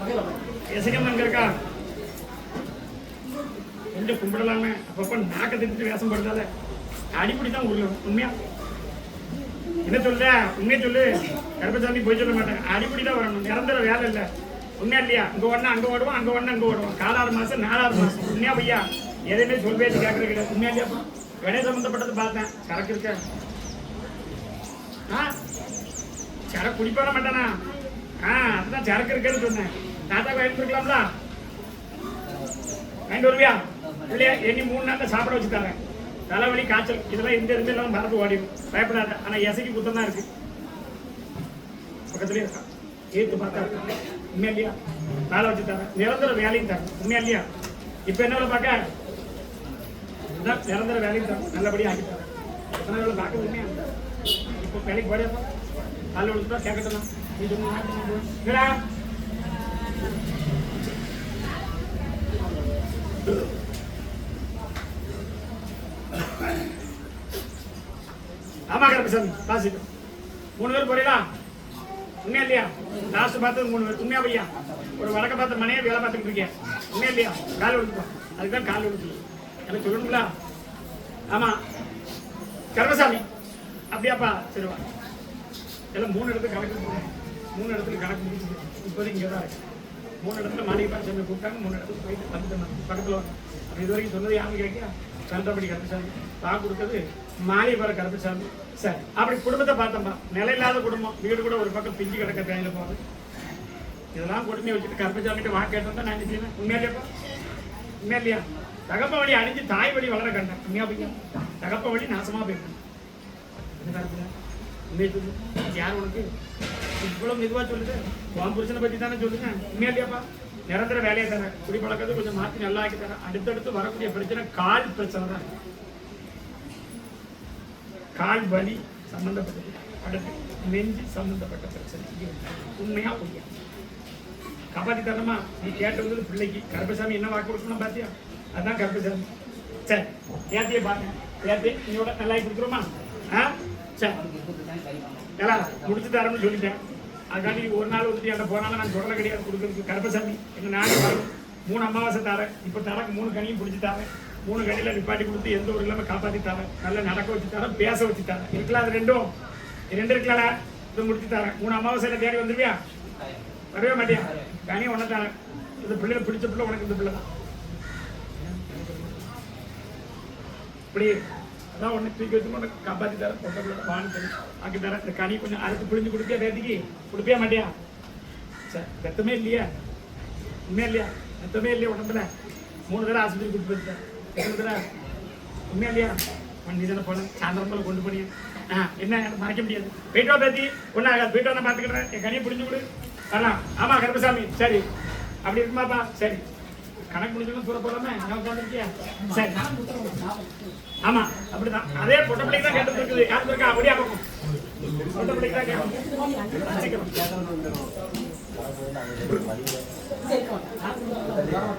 எசகம் அங்க இருக்கா கொஞ்சம் கும்பிடலாமே அப்பப்ப நாக்க திட்டு வேஷம் படுத்தாத அடிப்படி தான் உருளும் உண்மையா என்ன சொல்ற உண்மையை சொல்லு கருப்பசாமி போய் சொல்ல மாட்டேன் அடிப்படி தான் வரணும் நிரந்தர வேலை இல்லை உண்மையா இல்லையா இங்க ஒண்ணு அங்க ஓடுவோம் அங்க ஒண்ணு அங்க ஓடுவோம் 4 மாசம் 4 மாசம் உண்மையா பையா எதையுமே சொல் பேச்சு கேட்கறது கிடையாது உண்மையா இல்லையாப்பா வினை சம்பந்தப்பட்டது பார்த்தேன் சரக்கு இருக்க சரக்கு குடிப்பாட மாட்டானா அதுதான் சரக்கு இருக்குன்னு சொன்னேன் தாத்தா வாங்கிட்டு இருக்கலாம்ல வாங்கிட்டு வருவியா இல்லையா எண்ணி 3 நாள்ல சாப்பிட வச்சு தரேன் தலைவலி காய்ச்சல் இதெல்லாம் இந்த இருந்து எல்லாம் மறந்து ஓடிடும் பயப்படாத ஆனா எசைக்கு குத்தம் தான் இருக்கு பக்கத்துலயே இருக்கா ஏத்து பார்த்தா உண்மையா இல்லையா வேலை வச்சு தரேன் நிரந்தர வேலையும் தரேன் உண்மையா இல்லையா இப்ப என்ன பார்க்க நிரந்தர வேலையும் தரேன் நல்லபடியா ஆக்கி தரேன் எத்தனை வேலை பார்க்க உண்மையா இப்போ வேலைக்கு போடப்பா காலைல விழுந்துட்டா கேட்கட்டலாம் நீ சொன்னா ஆமா கருப்பசாமி வாசிக்கும் 3 பேர் போறீங்களா உண்மையா இல்லையா லாஸ்ட் பார்த்தது 3 பேர் உண்மையா பையா ஒரு வடக்க பார்த்த மனையை வேலை பார்த்துக்கிட்டு இருக்கேன் உண்மையா இல்லையா கால் விழுந்துப்பா அதுதான் கால் விழுந்து எனக்கு சொல்லணுங்களா ஆமா கருப்பசாமி அப்படியாப்பா சரிவா எல்லாம் 3 இடத்துக்கு கணக்கு 3 இடத்துல கணக்கு முடிச்சுது இப்போதைக்கு இங்கே தான் இருக்கு 3 இடத்துல மாளிகை பாய்ச்சி கூப்பிட்டாங்க 3 இடத்துக்கு போயிட்டு வந்துட்டு பக்கத்தில் வரும் அப்படி இது வரைக்கும் சொன்னது யாரும் கேட்க சந்திரபடி கருப்பசாமி தான் கொடுத்தது மாளிகை பாரு கருப்பசாமி சரி அப்படி குடும்பத்தை பார்த்தோம்பா நிலை இல்லாத குடும்பம் வீடு கூட ஒரு பக்கம் பிஞ்சு கிடக்க கையில போகுது இதெல்லாம் கொடுமையை வச்சுட்டு கருப்பசாமிட்டு வாக்கு கேட்டோம் நான் நினைச்சேன் உண்மையா இல்லையாப்பா உண்மையா இல்லையா தகப்ப வழி அணிஞ்சு தாய் வழி வளர கண்டேன் உண்மையா பையா தகப்ப வழி நாசமா போயிட்டேன் உண்மையை சொல்லு யார் உனக்கு இவ்வளவு மெதுவா சொல்லுது உன் புருஷனை பத்தி தானே சொல்லுங்க உண்மையா இல்லையாப்பா நிரந்தர வேலையை தரேன் குடிப்பழக்கத்தை கொஞ்சம் மாற்றி நல்லா ஆக்கி தரேன் அடுத்தடுத்து வரக்கூடிய பிரச்சனை கால் பிரச்சனை தான் கால் வலி சம்பந்தப்பட்டது அடுத்து நெஞ்சு சம்பந்தப்பட்ட பிரச்சனை உண்மையா பொய்யா காப்பாத்தி தரணுமா நீ கேட்டது பிள்ளைக்கு கருப்பசாமி என்ன வாக்கு கொடுக்கணும் பாத்தியா அதுதான் கருப்பசாமி சரி ஏத்தியே பாருங்க ஏத்தி நீயோட நல்லா கொடுக்குறோமா சரி எல்லாம் முடிச்சு தரேன்னு சொல்லிட்டேன் அதுக்காண்டி ஒரு நாள் வந்துட்டு என்கிட்ட போனாலும் நான் சொல்ல கிடையாது கொடுக்குறதுக்கு கருப்பசாமி எங்கள் நானே வரணும் 3 அமாவாசை தரேன் இப்போ தரக்கு 3 கனியும் பிடிச்சி தரேன் 3 கனியில் நிப்பாட்டி கொடுத்து எந்த ஒரு இல்லாமல் காப்பாற்றி தரேன் நல்லா நடக்க வச்சு தரேன் பேச வச்சு தரேன் இருக்கலாம் அது 2 இருக்கலாடா இதை முடிச்சு தரேன் 3 அமாவாசையில் தேடி வந்துருவியா வரவே மாட்டியா கனியை ஒன்று தரேன் இந்த பிள்ளைகளை பிடிச்ச பிள்ளை உனக்கு இந்த பிள்ளை தான் இப்படி அதான் ஒன்று தூக்கி வச்சு உனக்கு காப்பாற்றி தரேன் பொட்டை பிள்ளை வாங்கி தரேன் ஆக்கி தரேன் இந்த கனி கொஞ்சம் அறுத்து பிழிஞ்சு கொடுப்பியா பேத்திக்கு கொடுப்பியா மாட்டியா சரி ரத்தமே இல்லையா உண்மையா இல்லையா ரத்தமே இல்லையா உடம்புல 3 தடவை ஆஸ்பத்திரி கூட்டு போயிருக்கேன் 2 தடவை உண்மையா இல்லையா நீ தானே போனேன் சாயந்தரம் போல கொண்டு போனியா என்ன மறைக்க முடியாது போயிட்டோ பேத்தி ஒன்றும் ஆகாது போயிட்டோ நான் பார்த்துக்கிறேன் என் கனியை பிடிஞ்சு கொடு வரலாம் ஆமா கருப்பசாமி சரி அப்படி இருக்குமாப்பா சரி கணக்கு முடிஞ்சவங்க தூர போலாமே நான் போனிருக்கியா சரி ஆமா அப்படிதான் அதே பொட்டை பிள்ளைக்கு தான் கேட்டு இருக்குது யாருக்கு இருக்கா அப்படியே பார்க்கும் பொட்டை பிள்ளைக்கு தான் கேட்கும்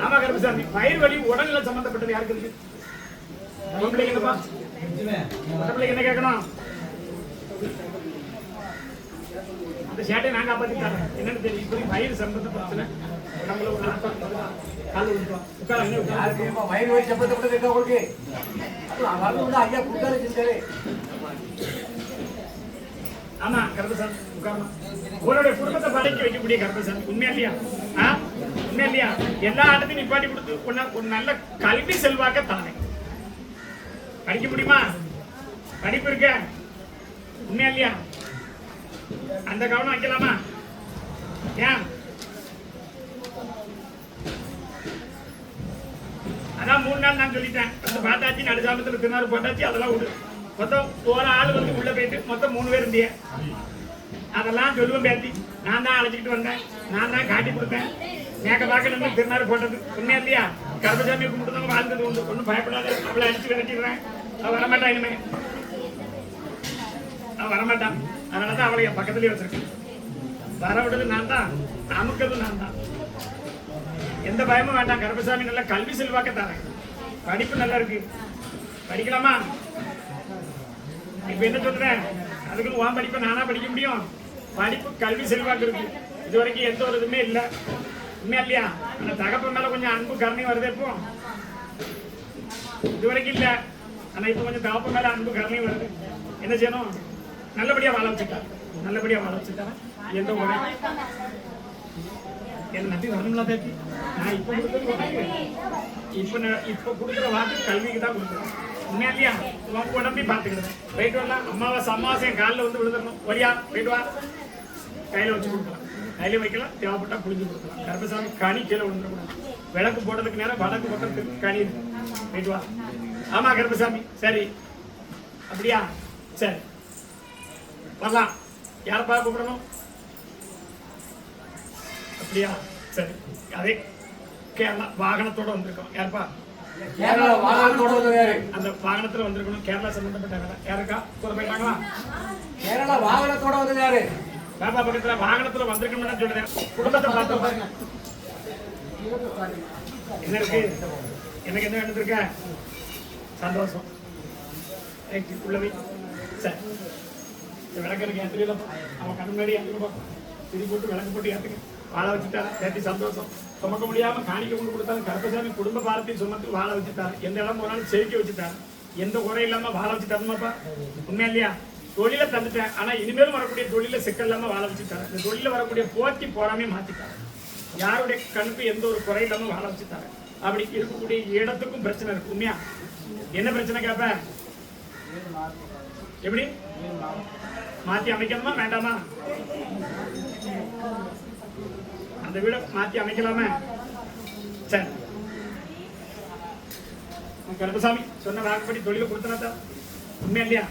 ஆமா கருப்பசாமி வயிறு வலி உடல்நிலை சம்பந்தப்பட்டது யாருக்கு இருக்கு பொம்பளைக்கு என்னப்பா பொட்டை பிள்ளைக்கு என்ன கேட்கணும் அந்த சேட்டையை நான் காப்பாற்றி தரேன் என்னன்னு தெரியும் இப்போதைக்கு வயிறு சம்பந்த பிரச்சனை நம்மள ஒரு கால் விட்டுருவோம் உட்கார வயிறு வலி சம்பந்தப்பட்டது என்ன உங்களுக்கு ஐயா கொடுத்தாரு ஆமா கருப்பசாமி உட்காரமா உங்களுடைய குடும்பத்தை படைக்க வைக்கக்கூடிய கருப்பசாமி உண்மையா இல்லையா உண்மையா இல்லையா எல்லா இடத்தையும் நிப்பாட்டி கொடுத்து ஒரு நல்ல கல்வி செல்வாக்க தானே படிக்க முடியுமா படிப்பு இருக்க உண்மையா இல்லையா அந்த கவனம் வைக்கலாமா ஏன் அதான் 3 நாள் நான் சொல்லிட்டேன் பாட்டாச்சு நடுசாமத்துல திருநாள் போட்டாச்சு அதெல்லாம் விடு மொத்தம் ஒரு ஆள் வந்து உள்ள போயிட்டு மொத்தம் 3 பேர் இருந்திய அதெல்லாம் சொல்லுவேன் பேத்தி நான் தான் அழைச்சிக்கிட்டு வந்தேன் நான் தான் காட்டி கொடுத்தேன் மேக்க பார்க்கணும் திருநாள் போட்டது உண்மையா இல்லையா கருப்பசாமி கும்பிட்டு வாழ்ந்தது உண்டு ஒன்றும் பயப்படாத அவளை அடிச்சு விரட்டிடுறேன் அவள் வரமாட்டான் இனிமே அவன் வரமாட்டான் அதனாலதான் அவளை என் பக்கத்துலயே வச்சிருக்கேன் வர விடுறது நான் தான் அமுக்கிறது நான் தான் எந்த பயமும் வேண்டாம் கருப்பசாமி நல்ல கல்வி செல்வாக்க தரேன் படிப்பு நல்லா இருக்கு படிக்கலாமா இப்ப என்ன சொல்றேன் அதுக்கு உன் படிப்பை நானா படிக்க முடியும் படிப்பு கல்வி செல்வாக்கு இருக்கு இது வரைக்கும் எந்த ஒரு இதுவுமே இல்லை உண்மையா இல்லையா? அந்த தகப்பன் மேல கொஞ்சம் அன்பு கருணை வருது. இப்போ இது வரைக்கும் இல்ல, ஆனா இப்ப கொஞ்சம் தகப்பன் மேல அன்பு கருணை வருது. என்ன செய்யணும்? நல்லபடியா வாழ வச்சுட்டாரு, நல்லபடியா வாழ வச்சுட்டாரு. எந்த ஒரு என்ன நம்பி வரணும்ல பேட்டி. நான் இப்ப கொடுத்தது இப்ப கொடுக்குற வாக்கு கல்விக்கு தான் கொடுக்குறேன். உண்மையா இல்லையா? உன் உடம்பே பார்த்துக்கிடுவேன். போயிட்டு வரலாம். அமாவாசை என் காலில் வந்து விழுந்துடணும். வரியா போயிட்டு வா. கையில வச்சு கொடுக்கலாம், கையில வைக்கலாம், தேவைப்பட்டா புளிஞ்சு கொடுக்கலாம். கர்ப்பசாமி கனி கீழே விழுந்துடக்கூடாது. விளக்கு போடுறதுக்கு நேரம் வடக்கு பக்கம் கனி இருக்கு. போயிட்டு வா. ஆமா கர்ப்பசாமி சரி. அப்படியா? சரி வரலாம். யாரப்பா கூப்பிடணும்? அப்படியா? சரி. அதே கேரளா வாகனத்தோட வந்திருக்கோம். யாருப்பா? அந்த வாகனத்துல வந்திருக்கணும். கேரளா சம்பந்தப்பட்ட யாருக்கா கூட போயிட்டாங்களா? கேரளா வாகனத்தோட வந்து யாரு? பாபா பக்கத்துல வாகனத்துல வந்திருக்கணும்னு சொல்றேன். குடும்பத்தை பார்த்து பாருங்க. என்ன இருக்கு? எனக்கு என்ன வேண்டியிருக்க? சந்தோஷம். உள்ளவை சரி. விளக்கு ஏன் தெரியல. அவன் கண் முன்னாடி ஏற்றுக்கப்பா. திரி போட்டு விளக்கு போட்டு ஏற்றுக்க. வாழ வச்சுட்டாரு. சேர்த்தி சந்தோஷம். சுமக்க முடியாம காணிக்க கொண்டு கொடுத்தாலும் கர்ப்பசாமி குடும்ப பாரத்தையும் சுமத்து வாழ வச்சுட்டாரு. எந்த இடம் போனாலும் செதுக்கி வச்சுட்டாரு. எந்த குறை இல்லாம வாழ வச்சுட்டாருமாப்பா. உண்மையா இல்லையா? தொழில தந்துட்டேன். ஆனா இனிமேலும் வரக்கூடிய தொழில சிக்கல் இல்லாம வாழ வச்சுட்டாரு. இந்த தொழில வரக்கூடிய போட்டி போறாமே மாத்திட்டாரு. யாருடைய கணுக்கு எந்த ஒரு குறை இல்லாம வாழ வச்சுட்டாரு. அப்படி இருக்கக்கூடிய இடத்துக்கும் பிரச்சனை இருக்கு. உண்மையா? என்ன பிரச்சனை கேப்ப? எப்படி மாத்தி அமைக்கணுமா வேண்டாமா? அந்த வீட மாத்தி அமைக்கலாமா? சரி. கருப்பசாமி சொன்ன வாக்குப்படி தொழில கொடுத்தனா உண்மையா இல்லையா?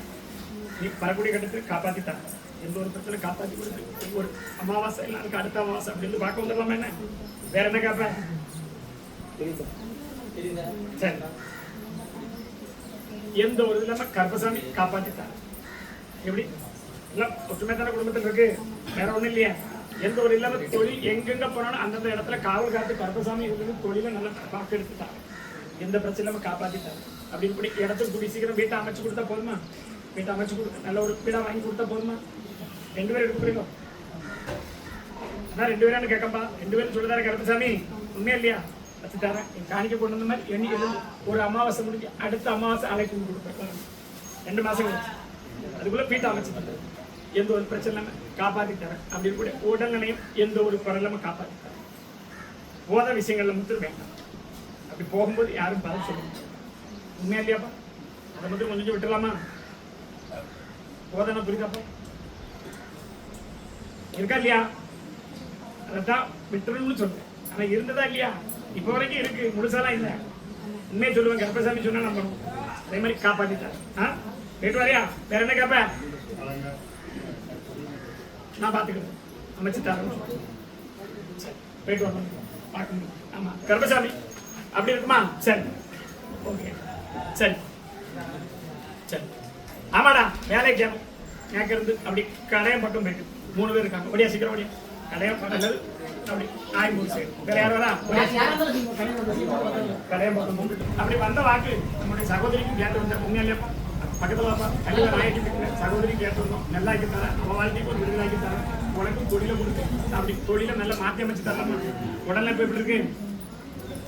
நீ வரக்கூடிய கட்டத்தில் காப்பாத்திட்டான். எந்த ஒரு பிரச்சனை காப்பாத்தி கொடுத்து ஒரு அமாவாசை எல்லாருக்கும் அடுத்த அமாவாசை அப்படின்னு பார்க்க வந்துடலாமா? என்ன வேற என்ன கேப்ப? சரி. எந்த ஒரு இல்லாம கர்ப்பசாமி காப்பாத்திட்டான். எப்படி எல்லாம் ஒற்றுமை தான குடும்பத்தில் இருக்கு. வேற ஒண்ணும் இல்லையா? எந்த ஒரு இல்லாம தொழில் எங்கெங்க போனாலும் அந்தந்த இடத்துல காவல் காத்து கர்ப்பசாமி இருந்து தொழிலை நல்லா பார்க்க எடுத்துட்டாங்க. எந்த பிரச்சனை இல்லாம காப்பாத்திட்டாங்க. அப்படின்னு கூட இடத்துக்கு கூடி சீக்கிரம் வீட்டை அமைச்சு கொடுத்தா போதுமா? வீட்டை அமைச்சு கொடுத்து நல்ல ஒரு வீடா வாங்கி கொடுத்தா போதுமா? 2 பேரும் எடுக்கிறீங்க. அதான் 2 பேரும் கேட்கப்பா. 2 பேரும் சொல்லுதாரு கருப்பசாமி. உண்மையா இல்லையா? வச்சுட்டாரன். காணிக்க கொண்டு வந்த மாதிரி எண்ணி ஒரு அமாவாசை முடிஞ்சு அடுத்த அமாவாசை அழைப்பு கொடுப்பேன். 2 மாசம் கழிச்சு அதுக்குள்ள வீட்டை அமைச்சு தந்தது. எந்த ஒரு பிரச்சனை இல்லாம காப்பாத்தி தரேன். அப்படின்னு கூட உடல் நிலையம் எந்த ஒரு குறை இல்லாம காப்பாத்தி தரேன். போத விஷயங்கள்ல முத்து வேண்டாம். அப்படி போகும்போது யாரும் பதில் சொல்லுங்க. உண்மையா இல்லையாப்பா? அதை மட்டும் கொஞ்சம் விட்டுலாமா? போதனை புரியுதாப்பா? இருக்கா இல்லையா? அதான் விட்டுருன்னு சொல்றேன். ஆனா இருந்ததா இல்லையா? இப்ப வரைக்கும் இருக்கு. முழுசாலாம் இல்ல. உண்மையை சொல்லுவேன். கர்ப்பசாமி சொன்னா நம்பணும். அதே மாதிரி காப்பாத்திட்டார். போயிட்டு வரையா? வேற என்ன கேப்ப? நான் பாத்துக்கிறேன். அமைச்சு தரேன். போயிட்டு வரணும். பார்க்கணும். ஆமா கர்ப்பசாமி அப்படி இருக்குமா? சரி ஓகே சரி சரி. ஆமாடா வேலைக்கு எனக்கு இருந்து அப்படி கடையம் பக்கம் போயிட்டு 3 பேர் இருக்காங்க. ஒடியா சீக்கிரம் ஒடியா. கடையம் பக்கம் அப்படி 53 சைடு. வேற யாரும் வரா? கடையம் பக்கம் போட்டு அப்படி வந்த வாக்கு நம்முடைய சகோதரிக்கும் கேட்டு வந்தேன். உண்மையா இல்லையா? பக்கத்துல கண்டிப்பா நாயக்கி சகோதரி கேட்டிருந்தோம். நல்லா ஆக்கி தரேன். அவன் வாழ்க்கைக்கு ஒரு விருதாக்கி தரேன். உனக்கும் தொழில கொடுத்து அப்படி தொழில நல்லா மாற்றி அமைச்சு தரலாமா? உடனே போய் எப்படி இருக்கு?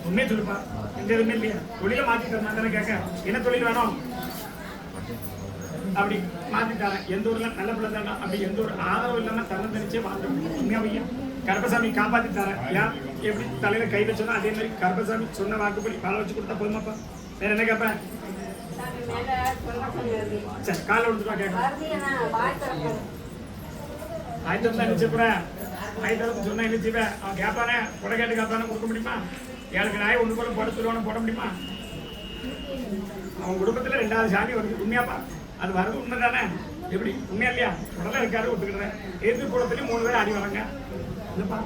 உண்மையை சொல்லுப்பா. எந்த எதுவுமே இல்லையா? தொழில மாற்றி தரேன் தானே கேட்க. என்ன தொழில் வேணும்? அப்படி மாற்றி தரேன். எந்த ஊர்ல நல்ல பிள்ளை தானே அப்படி எந்த ஒரு ஆதரவு இல்லாம தரம் தெரிச்சே வாழ்ந்து உண்மையா பையா? கர்ப்பசாமி காப்பாத்தி தரேன். ஏன் எப்படி தலையில கை வச்சோன்னா அதே மாதிரி கர்ப்பசாமி சொன்ன வாக்குப்படி வாழ வச்சு கொடுத்தா போதுமாப்பா? வேற என்ன கேட்பேன்? சரி காலை விடுத்துப்பா கேட்கலாம். ஆயிரத்தி வந்து நினைச்சுப்பேன். ஆயிரத்தி சொன்னா நினைச்சுப்பேன். அவன் கேட்பானே கொடை கேட்டு கேட்பானே கொடுக்க முடியுமா? 7 நாய் ஒன்று போல போட சொல்லுவானு போட முடியுமா? அவன் குடும்பத்துல 2வது சாமி வருது. உண்மையாப்பா? அது வரது உண்மை தானே? எப்படி உண்மையா இல்லையா? உடனே இருக்காரு விட்டுக்கிறேன். எதிர்ப்பு கூடத்துலயும் 3 பேர் அடி வராங்க. என்னப்பா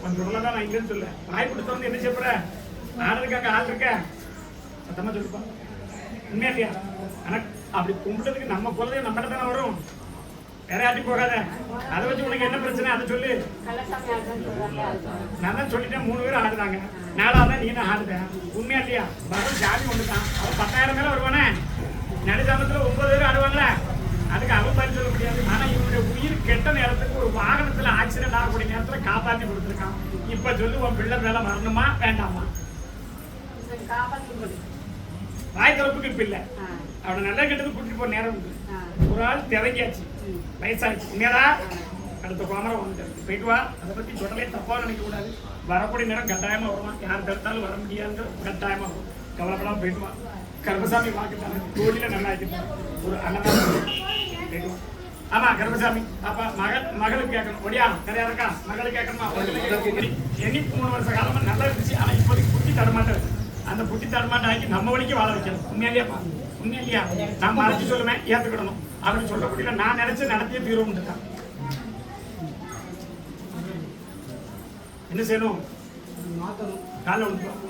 கொஞ்சம் உடனே தான் நான் இல்லைன்னு சொல்ல. வாய் கொடுத்த வந்து என்ன செய்யப்படுற? ஆடுறதுக்கு அங்கே ஆள் இருக்க சத்தமா சொல்லுப்பா. உண்மையா இல்லையா? ஆனா அப்படி கும்பிட்டதுக்கு நம்ம குழந்தைய நம்மகிட்ட தானே வரும். வேற யாட்டி போகாத. அதை வச்சு உனக்கு என்ன பிரச்சனை அதை சொல்லு. நான் தான் சொல்லிட்டேன். 3 பேர் ஆடுறாங்க. 4ஆவது நீ தான் ஆடுதேன். உண்மையா இல்லையா? வரும் ஜாதி ஒண்ணுதான். அவன் 10,000 மேல வருவானே. நடுசாமத்துல 9 பேர் ஆடுவாங்களே. அதுக்கு அவன் பதில் சொல்ல முடியாது. ஆனா இவனுடைய உயிர் கெட்ட நேரத்துக்கு ஒரு வாகனத்துல ஆக்சிடென்ட் ஆகக்கூடிய நேரத்துல காப்பாற்றி கொடுத்துருக்கான். இப்ப சொல்லு, உன் பிள்ளை மேல வரணுமா வேண்டாமா? வாய் திறப்புக்கு இப்ப இல்ல. அவனை நல்லா கெட்டது கூட்டிட்டு போற நேரம் உண்டு. ஒரு ஆள் திறங்கியாச்சு, வயசாச்சு, உண்மையாடா அடுத்த கோமரம் வந்துட்டு போயிட்டு வா. அதை பத்தி தொடலே தப்பா நினைக்க கூடாது. வரக்கூடிய நேரம் கட்டாயமா வருவான். யார் தடுத்தாலும் வர முடியாது, கட்டாயமா வரும். கவலைப்படாம போயிட்டு வா. கருப்பசாமி வாக்குட்டாங்க, கோடியில நல்லா ஆயிட்டு ஒரு அண்ணன் போயிட்டு வா. ஆமா கருப்பசாமி, அப்ப மகளுக்கு கேட்கணும். ஒடியா நிறையா இருக்கா? மகளுக்கு கேட்கணுமா? எண்ணி 3 வருஷ காலமா நல்லா இருந்துச்சு. ஆனா இப்போதைக்கு புத்தி தடமாட்டம் இருக்கு. அந்த புத்தி தடமாட்டம் ஆக்கி நம்ம வழிக்கு வாழ வைக்கணும். உண்மையிலேயாப்பா, உண்மையிலையா? நான் மறைச்சு சொல்லுவேன், ஏத்துக்கிடணும் அப்படின்னு சொல்லக்கூடிய நான் நினைச்சு நடத்திய தீர்வு இருக்கான். என்ன செய்யணும்? காலைல விழுந்துடும்.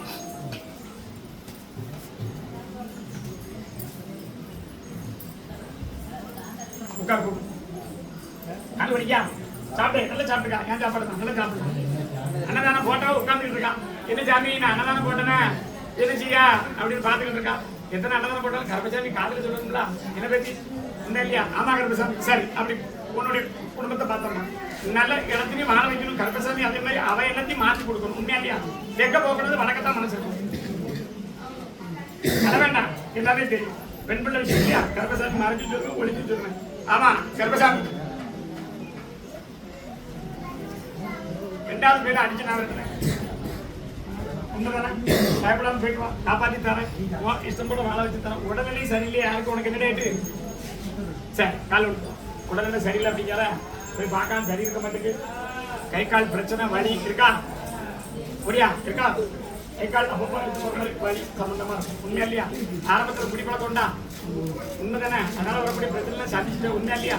உட்கார் கூடும். கால் வலிக்கா? சாப்பிடு, நல்லா சாப்பிட்டுக்கா. ஏன் சாப்பாடு? நல்லா சாப்பிடுங்க. அன்னதானம் போட்டா உட்காந்துக்கிட்டு இருக்கான். என்ன சாமி நான் அன்னதானம் போட்டேனே என்ன செய்யா அப்படின்னு பாத்துக்கிட்டு இருக்கான். எத்தனை அன்னதானம் போட்டாலும் கருப்பசாமி காதல சொல்லணுங்களா? என்ன பேச்சு? இந்த இல்லையா? ஆமா கருப்பசாமி, சரி அப்படி உன்னுடைய குடும்பத்தை பார்த்தோம்னா நல்ல இடத்துலையும் வாழ வைக்கணும். கருப்பசாமி அதே மாதிரி அவ எல்லாத்தையும் மாற்றி கொடுக்கணும். உண்மையா இல்லையா? தெற்க போக்குறது வழக்கத்தான் மனசு இருக்கும். அத வேண்டாம், எல்லாமே தெரியும். பெண் பிள்ளை விஷயம் இல்லையா? கருப்பசாமி மறைச்சு சொல்லுவேன், ஒழிச்சு சொல்லுவேன். ஆமா கருப்பசாமி, 2வது பேரை அடிச்சு நான் இருக்கிறேன். உண்மைதானே? பயப்படாம போயிட்டு வா, காப்பாத்தி தரேன். இஷ்டம் கூட வாழ வச்சு தரேன். உடல்நிலை சரியில்லையே யாருக்கு? உனக்கு என்ன டேட்டு? சரி கால் விட்டு. உடல்நிலை சரியில்லை அப்படிங்கிற போய் பார்க்காம சரி இருக்க மாட்டேங்குது. கை கால் பிரச்சனை வலி இருக்கா? ஒடியா இருக்கா? கை கால் அப்பப்போ வலி சம்பந்தமா இருக்கும். உண்மையா இல்லையா? ஆரம்பத்தில் குடிப்பழ கொண்டா உண்மைதானே? அதனால வரக்கூடிய பிரச்சனை சந்திச்சுட்டு உண்மையா இல்லையா?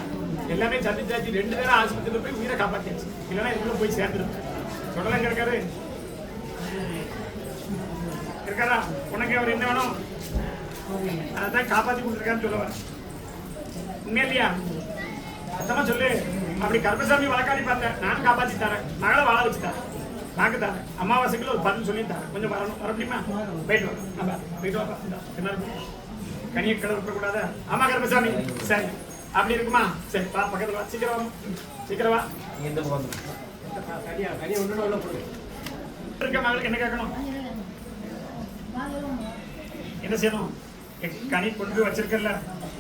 எல்லாமே சந்திச்சாச்சு. 2 பேரும் ஆஸ்பத்திரியில் போய் உயிரை காப்பாற்றியாச்சு. இல்லைன்னா இதுக்குள்ள போய் சேர்ந்துருக்கு. சொல்லலாம் இருக்காரு இருக்காரா? உனக்கு அவர் என்ன வேணும்? அதான் காப்பாற்றி கொடுத்துருக்காருன்னு சொல்லுவார். உண்மையா இல்லையா? சத்தமா சொல்லு. அப்படி கருப்பசாமி வழக்காடி பார்த்தேன், நானும் காப்பாற்றி தரேன். மகளை வாழ வச்சு தரேன், வாக்கு தரேன். அமாவாசைக்குள்ள ஒரு 10 சொல்லி தரேன். கொஞ்சம் வரணும், வர முடியுமா? போயிட்டு வா, போயிட்டு வாப்பா. என்ன கனியை கிளம்ப கூடாது. ஆமா கருப்பசாமி, சரி அப்படி இருக்குமா? சரி பா, பக்கத்துல வா, சீக்கிரம் வா, சீக்கிரம் வா. இருக்க மகளுக்கு என்ன கேட்கணும்? என்ன செய்யணும்? கனி கொண்டு போய் வச்சிருக்கல,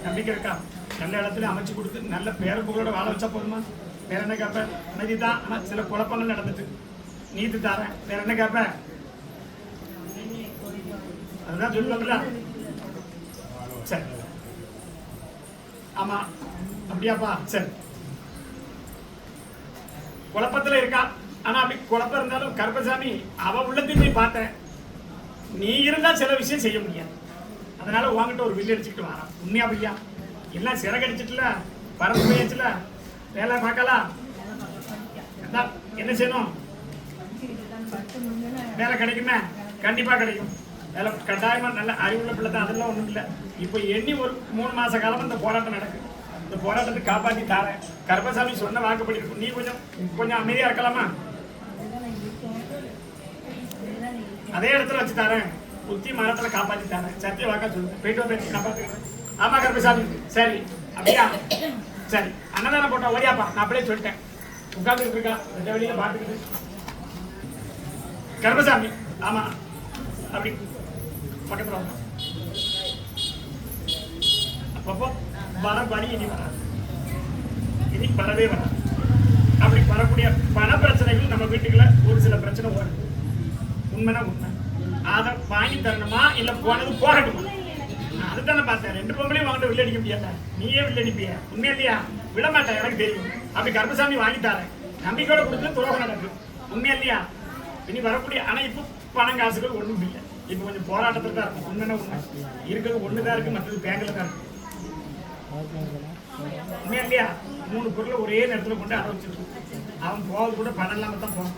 நம்பிக்கை இருக்கா? நல்ல இடத்துல அமைச்சு கொடுத்து நல்ல பேர புகழோட வாழ வச்சா போதுமா? வேற என்ன கேட்ப? அமைதி தான். ஆனா சில குழப்பங்கள் நடந்துட்டு நீதி தாரேன். வேற என்ன கேட்ப? அதுதான் சொல்லுவாங்களா? சரி ஆமா அப்படியாப்பா? சரி குழப்பத்துல இருக்கா. ஆனா அப்படி குழப்பம் இருந்தாலும் கருப்பசாமி அவ உள்ளத்தையும் போய் பார்த்தேன். நீ இருந்தா சில விஷயம் செய்ய முடியாது. அதனால உங்ககிட்ட ஒரு வில்லு அடிச்சுக்கிட்டு வரான். உண்மையா பையா? எல்லாம் சிறகடிச்சிட்டுல பறந்து போயாச்சுல, வேலை பார்க்கலாம். என்ன செய்யணும்? வேலை கிடைக்குமே? கண்டிப்பா கிடைக்கும். வேலை கட்டாயமா நல்ல அறிவுள்ள பிள்ளை தான், அதெல்லாம் ஒண்ணும் இல்லை. இப்போ எண்ணி ஒரு 3 மாச காலமா இந்த போராட்டம் நடக்குது. இந்த போராட்டத்தை காப்பாற்றி தாரேன். கருப்பசாமி சொன்ன வாக்குப்படி இருக்கும். நீ கொஞ்சம் அமைதியா இருக்கலாமா? அதே இடத்துல வச்சு தரேன். புத்தி மரத்துல காப்பாற்றி தரேன். சத்திய வாக்கா சொல்லுங்க. போயிட்டு போய் காப்பாற்றுக்கிறேன். ஆமா கருப்பசாமி, சரி அப்படியா? சரி அன்னதானம் போட்டா ஓடியாப்பா. நான் அப்படியே சொல்லிட்டேன். உட்கார்ந்துட்டு இருக்கா ரெண்டு வழியில பாத்துக்கிட்டு. கருப்பசாமி ஆமா அப்படி பக்கத்துல வந்தோம். அப்பப்போ வர பணி இனி வராது, இனி வரவே வராது. அப்படி வரக்கூடிய பண பிரச்சனைகள் நம்ம வீட்டுக்குள்ள ஒரு சில பிரச்சனை வரும். உண்மைனா உண்மை. அதை வாங்கி தரணுமா இல்ல போனது போகட்டுமா? அதுதானே பார்த்தேன். 2 பொம்பளையும் வாங்கிட்டு வில்ல அடிக்க முடியாத, நீயே வில்ல அடிப்பிய. உண்மையா இல்லையா? விட மாட்டேன், எனக்கு தெரியும். அப்படி கருப்பசாமி வாங்கி தரேன். நம்பிக்கையோட கொடுத்து துரோகம் நடக்கும். உண்மையா இல்லையா? இனி வரக்கூடிய ஆனா இப்போ பணம் காசுகள் ஒண்ணும் இல்லை. இப்போ கொஞ்சம் போராட்டத்துல தான் இருக்கும். உண்மைன்னா உண்மை. இருக்கிறது ஒண்ணுதான் இருக்கு, மற்றது பேங்க்ல தான் இருக்கு. உண்மையா இல்லையா? 3 பொருளை ஒரே நேரத்துல கொண்டு அட வச்சிருக்கும். அவன் போவது கூட பணம் இல்லாம தான் போவான்.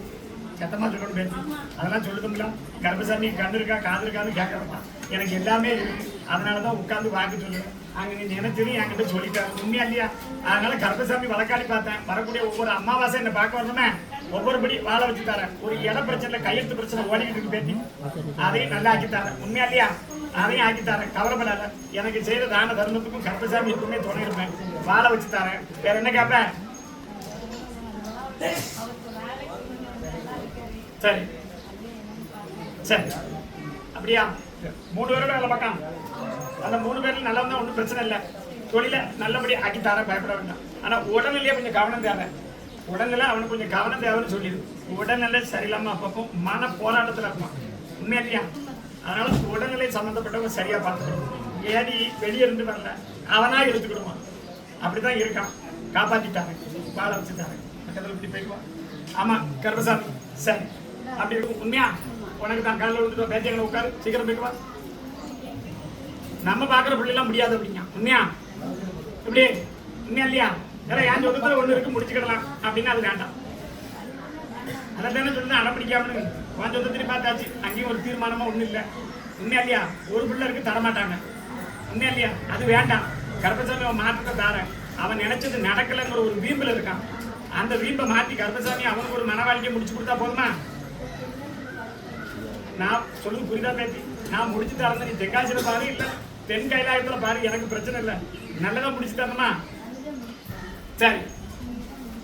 சத்தமா சொல்லணும் பேச்சு. அதெல்லாம் சொல்லுதுங்களா? கருப்பசாமி கண்ணு இருக்கா காது இருக்கான்னு கேட்கறப்பா. எனக்கு எல்லாமே இருக்கு. அதனாலதான் உட்காந்து வாக்கு சொல்லுவேன். அங்க நீ நினைச்சது என்கிட்ட சொல்லிட்டாரு. உண்மையா இல்லையா? அதனால கருப்பசாமி வழக்காடி பார்த்தேன். வரக்கூடிய ஒவ்வொரு அமாவாசை என்ன பார்க்க வரணுமே, ஒவ்வொருபடி வாழ வச்சு தரேன். ஒரு இட பிரச்சனை கையெழுத்து பிரச்சனை ஓடிக்கிட்டு இருக்கு பேத்தி, அதையும் நல்லா ஆக்கி தரேன். உண்மையா இல்லையா? அதையும் ஆக்கி தரேன். கவலைப்படாத. எனக்கு செய்த தான தர்மத்துக்கும் கருப்பசாமி எப்பவுமே துணை இருப்பேன். வாழ வச்சு தரேன். வேற என்ன கேப்ப? சரி சரி, அப்படியா? 3 பேரோட வேலை பார்க்கலாம். அந்த 3 பேர்ல நல்லா இருந்தா ஒன்றும் பிரச்சனை இல்லை. தொழில நல்லபடி ஆக்கி தர, பயப்பட வேண்டாம். ஆனா உடல்நிலையே கொஞ்சம் கவனம் தேவை. உடல்நிலை அவனுக்கு கொஞ்சம் கவனம் தேவைன்னு சொல்லிடு. உடல்நிலை சரியில்லாம அப்பப்போ மன போராட்டத்துல இருப்பான். உண்மையா இல்லையா? அதனால உடல்நிலை சம்பந்தப்பட்டவங்க சரியா பார்த்துக்கணும். ஏடி வெளியே இருந்து வரல, அவனா எடுத்துக்கிடுவான். அப்படிதான் இருக்கான். காப்பாத்திட்டாங்க, வாழ வச்சுட்டாங்க. பக்கத்துல இப்படி போய்க்குவான். ஆமா கருப்பசாமி, சரி அப்படி இருக்கும். உண்மையா? உனக்கு தான் காலையில் விட்டுட்டு பேச்சைகளை உட்காரு, சீக்கிரம் போய்க்குவா. நம்ம பாக்குற பிள்ளைலாம் முடியாது அப்படிங்க. உண்மையா? இப்படி உண்மையா இல்லையா? ஏன்னா என் சொந்தத்துல ஒண்ணு இருக்கு, முடிச்சுக்கிடலாம் அப்படின்னு அது வேண்டாம். அதை தானே சொல்லி அடம்பிடிக்காமனு உன் சொந்தத்திலே பார்த்தாச்சு. அங்கேயும் ஒரு தீர்மானமா ஒண்ணும் இல்லை. உண்மையா இல்லையா? ஒரு பிள்ளை இருக்கு, தரமாட்டாங்க. உண்மையா இல்லையா? அது வேண்டாம். கருப்பசாமி அவன் மாற்றத்தை தாரேன். அவன் நினைச்சது நடக்கலைங்கிற ஒரு வீம்பில் இருக்கான். அந்த வீம்பை மாற்றி கருப்பசாமி அவனுக்கு ஒரு மன வாழ்க்கையை முடிச்சு கொடுத்தா போதுமா? நான் சொல்லுது புரிதா பேத்தி? நான் முடிச்சு தரேன். நீ தென்காசியில பாரு, இல்ல தென் கைலாயத்துல பாரு, எனக்கு பிரச்சனை இல்லை. நல்லதா முடிச்சு தரணுமா? சரி,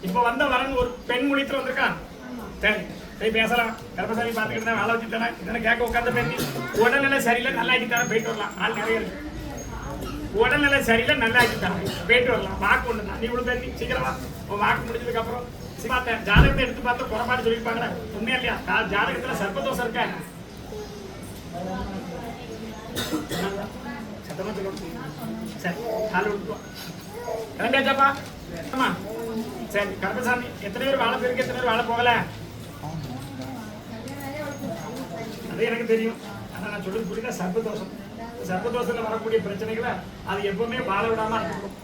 இப்ப வந்த வரன் ஒரு பெண் மொழித்துல வந்திருக்கா. சரி போய் பேசலாம். கருப்பசாமி பார்த்துக்கிட்டு வேலை வச்சு தானே இதனை கேட்க உட்காந்து பேசி. உடல்நிலை சரியில்லை, நல்லா ஆக்கி தரேன், போயிட்டு வரலாம். ஆள் நிறைய இருக்கு. உடல்நிலை சரியில்லை, நல்லா ஆக்கி தரேன், போயிட்டு வரலாம். வாக்கு ஒண்ணு தான். நீ இவ்வளவு பேசி சீக்கிரமா உன் வாக்கு முடிஞ்சதுக்கு அப்புறம் பார்த்தேன் ஜாதகத்தை எடுத்து பார்த்து குறைபாடு சொல்லியிருப்பாங்களே. உண்மையா இல்லையா? ஜாதகத்துல சர்ப்பதோஷம் இருக்க சத்தமா சொல்லணும். சரி காலை விட்டுருவோம். கிளம்பியாச்சாப்பா? ஆமா சரி. கருப்பசாமி எத்தனை பேர் வாழ போயிருக்கு, எத்தனை பேர் வாழ போகல? அது எனக்கு தெரியும். ஆனா நான் சொல்றது புரியுதா? சர்ப்பதோஷம். சர்ப்பதோஷத்துல வரக்கூடிய பிரச்சனைகளை அது எப்பவுமே வாழ விடாம இருக்கணும்.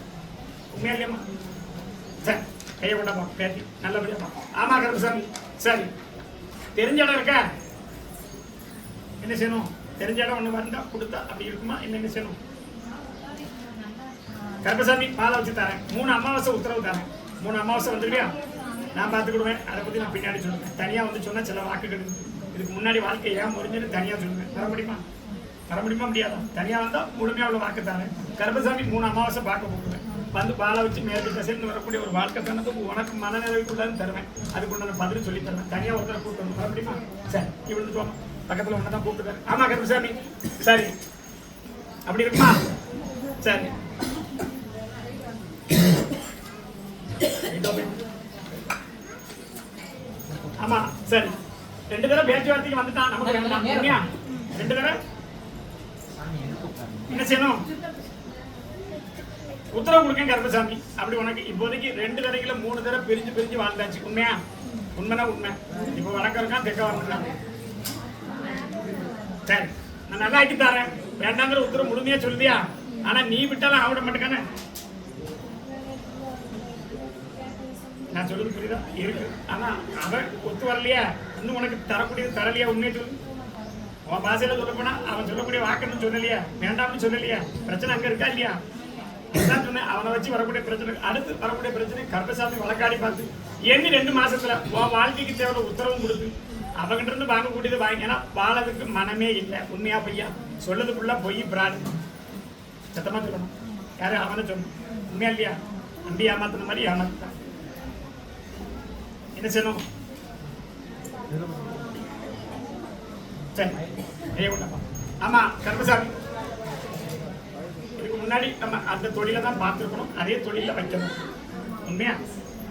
உண்மையா இல்லையம்மா? சரி கையை கொண்டாப்பா பேட்டி நல்லபடியாப்பா. ஆமா கருப்பசாமி. சரி தெரிஞ்ச இடம் இருக்க? என்ன செய்யணும்? தெரிஞ்ச இடம் ஒண்ணு வந்தா கொடுத்தா அப்படி இருக்குமா? என்ன செய்யணும்? கருப்பசாமி பாலை வச்சு தரேன். 3 அமாவாசை உத்தரவு தரேன். 3 அமாவாசை வந்துருக்கியா? நான் பார்த்துக்கிடுவேன். அதை பத்தி நான் பின்னாடி சொல்லுவேன். தனியா வந்து சொன்னா சில வாக்கு கிடைக்கும். இதுக்கு முன்னாடி வாழ்க்கை ஏன் முறிஞ்சுன்னு தனியா சொல்லுவேன். வர முடியுமா? வர முடியுமா? முடியாதா? தனியா வந்தா முழுமையா உள்ள வாக்கு தரேன். கருப்பசாமி 3 அமாவாசை பார்க்க போடுவேன். வந்து பாலை வச்சு மேற்கு திசைன்னு வரக்கூடிய ஒரு வாழ்க்கை தனத்துக்கு உனக்கு மனநிறைவுக்குள்ளான்னு தருவேன். அதுக்குண்டான பதில் சொல்லி தருவேன். தனியா ஒருத்தரை கூப்பிட்டு வந்து வர முடியுமா? சரி இவ்வளவு தோணும். பக்கத்துல ஒன்னதான் கூப்பிட்டுக்காரு. ஆமா கருப்பசாமி. சரி அப்படி இருக்குமா? சரி ஆமா சரி. 2 தடவை பேச்சுவார்த்தைக்கு வந்துட்டான். நமக்கு வேண்டாம். 2 தடவை என்ன செய்யணும்? உத்தரவு கொடுக்க கருப்பசாமி. அப்படி உனக்கு இப்போதைக்கு 2 தடவைக்குல 3 தடவை பிரிஞ்சு வாழ்ந்தாச்சு. உண்மையா? உண்மைனா உண்மை. இப்போ வடக்க இருக்கான், தெற்க வரணும். சரி நான் நல்லா ஆக்கி தரேன். வேண்டாங்கிற உத்தரவு முழுமையா சொல்லியா? ஆனா நீ விட்டாலும் ஆவிட மாட்டேக்கானே. நான் சொல்லுது புரியுதா? இருக்கு. ஆனா அவன் ஒத்து வரலையா? இன்னும் உனக்கு தரக்கூடியது தரலையா? உண்மையை சொல்லு. உன் பாசையில சொல்ல போனா அவன் சொல்லக்கூடிய வாக்குன்னு சொல்லலையா? வேண்டாம்னு சொல்லலையா? பிரச்சனை அங்க இருக்கா இல்லையா? இதுதான் சொன்னேன். அவனை வச்சு வரக்கூடிய பிரச்சனை, அடுத்து வரக்கூடிய பிரச்சனை கருப்பசாமி வழக்காடி பார்த்து எண்ணி 2 மாசத்துல உன் வாழ்க்கைக்கு தேவை உத்தரவும் கொடுத்து அவங்கிட்ட இருந்து வாங்கக்கூடியது வாங்கி. ஏன்னா வாழறதுக்கு மனமே இல்லை. உண்மையா பொய்யா? சொல்லதுக்குள்ள பொய் பிராடு. சத்தமா சொல்லணும். யாரும் அவனை சொல்லணும். உண்மையா இல்லையா? நம்பி ஏமாத்தின மாதிரி ஏமாத்தான். என்ன செய்யணும்? சரி ஐயா கொண்டப்பா. ஆமா கருப்பசாமி, இதுக்கு முன்னாடி நம்ம அந்த தொழிலை தான் பார்த்துருக்கணும், அதே தொழில வைக்கணும். உண்மையா?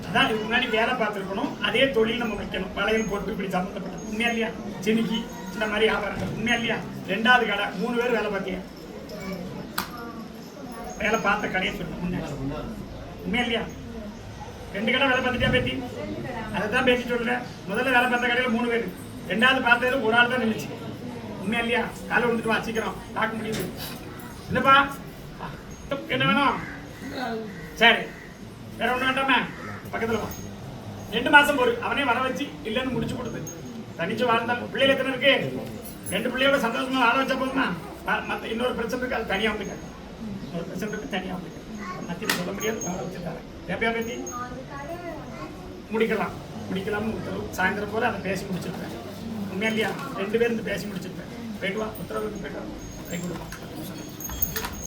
அதான் இதுக்கு முன்னாடி வேலை பார்த்துருக்கணும், அதே தொழில் நம்ம வைக்கணும். வளையல் போட்டு இப்படி சம்மந்தப்பட்டது. உண்மையா இல்லையா? சினிக்கி இந்த மாதிரி வியாபாரங்கள். உண்மையா இல்லையா? 2வது கடை 3 பேர் வேலை பார்த்தியா? வேலை பார்த்த கடையை சொல்லணும். உண்மையா இல்லையா? 2 கடை வேலை பார்த்துட்டியா பேட்டி? அதை தான் பேசி சொல்றேன். முதல்ல வேலை பார்த்த கடையில் 3 பேர், 2வது பார்த்தது ஒரு ஆள் தான் நின்றுச்சு. உண்மையா இல்லையா? காலை வந்துட்டு வா சீக்கிரம் பார்க்க முடியுது. இல்லப்பா என்ன வேணும்? சரி வேற ஒண்ணு வேண்டாமே. பக்கத்துல வா. 2 மாசம் போரு அவனே வர வச்சு இல்லைன்னு முடிச்சு கொடுத்து தனிச்சு வாழ்ந்தால். பிள்ளைகள் எத்தனை இருக்கு? 2 பிள்ளையோட சந்தோஷமா வாழ வச்சா போதுமா? மற்ற இன்னொரு பிரச்சனை இருக்கு, அது தனியா வந்துக்க. ஒரு பிரச்சனை இருக்கு, தனியா வந்துக்க. மத்தியில் சொல்ல முடியாது, வாழ வச்சுட்டாரு. எப்பயா பேத்தி முடிக்கலாம். முடிக்கலாம்னு உத்தரவு. சாயந்தரம் போல அதை பேசி முடிச்சிருப்பேன். உண்மையா இல்லையா? 2 பேரும் இருந்து பேசி முடிச்சிருப்பேன். போயிட்டு வா, உத்தரவு போயிட்டு வா, கை கொடுப்பா.